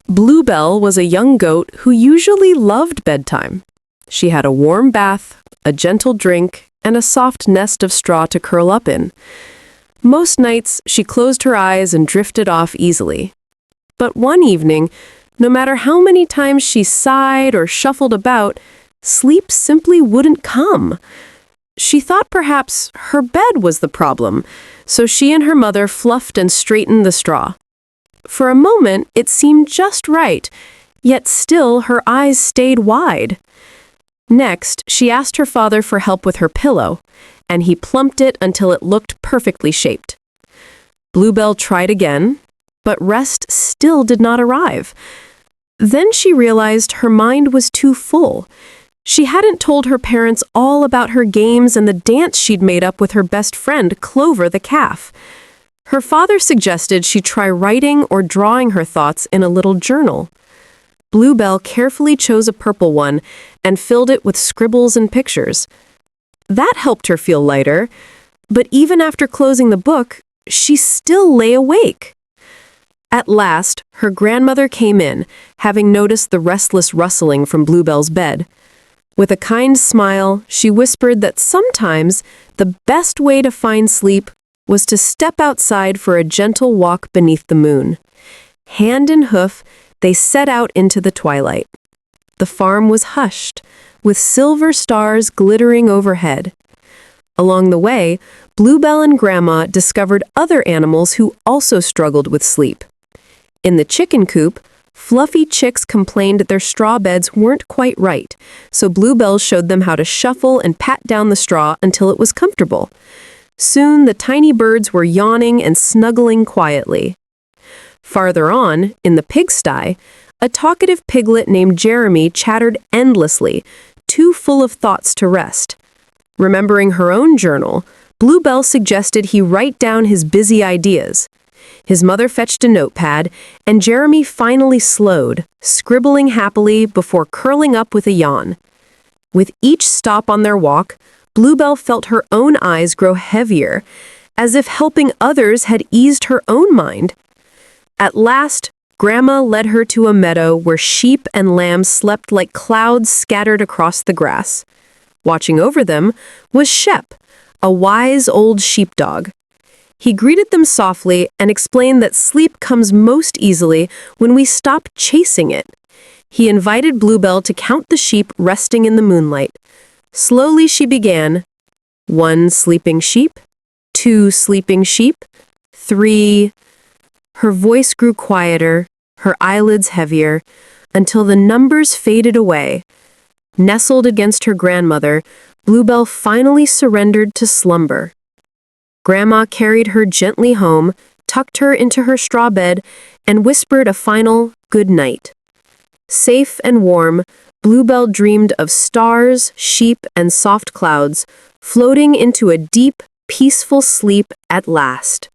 Bluebell was a young goat who usually loved bedtime. She had a warm bath, a gentle drink, and a soft nest of straw to curl up in. Most nights, she closed her eyes and drifted off easily. But one evening, no matter how many times she sighed or shuffled about, sleep simply wouldn't come. She thought perhaps her bed was the problem, so she and her mother fluffed and straightened the straw. For a moment, it seemed just right, yet still her eyes stayed wide. Next, she asked her father for help with her pillow, and he plumped it until it looked perfectly shaped. Bluebell tried again, but rest still did not arrive. Then she realized her mind was too full. She hadn't told her parents all about her games and the dance she'd made up with her best friend, Clover the calf. Her father suggested she try writing or drawing her thoughts in a little journal. Bluebell carefully chose a purple one and filled it with scribbles and pictures. That helped her feel lighter, but even after closing the book, she still lay awake. At last, her grandmother came in, having noticed the restless rustling from Bluebell's bed. With a kind smile, she whispered that sometimes the best way to find sleep was to step outside for a gentle walk beneath the moon. Hand in hoof, they set out into the twilight. The farm was hushed, with silver stars glittering overhead. Along the way, Bluebell and Grandma discovered other animals who also struggled with sleep. In the chicken coop, fluffy chicks complained their straw beds weren't quite right, so Bluebell showed them how to shuffle and pat down the straw until it was comfortable. Soon, the tiny birds were yawning and snuggling quietly. Farther on, in the pigsty, a talkative piglet named Jeremy chattered endlessly, too full of thoughts to rest. Remembering her own journal, Bluebell suggested he write down his busy ideas. His mother fetched a notepad, and Jeremy finally slowed, scribbling happily before curling up with a yawn. With each stop on their walk, Bluebell felt her own eyes grow heavier, as if helping others had eased her own mind. At last, Grandma led her to a meadow where sheep and lambs slept like clouds scattered across the grass. Watching over them was Shep, a wise old sheepdog. He greeted them softly and explained that sleep comes most easily when we stop chasing it. He invited Bluebell to count the sheep resting in the moonlight. Slowly she began, 1 sleeping sheep, 2 sleeping sheep, 3. Her voice grew quieter, her eyelids heavier, until the numbers faded away. Nestled against her grandmother, Bluebell finally surrendered to slumber. Grandma carried her gently home, tucked her into her straw bed, and whispered a final good night. Safe and warm, Bluebell dreamed of stars, sheep, and soft clouds, floating into a deep, peaceful sleep at last.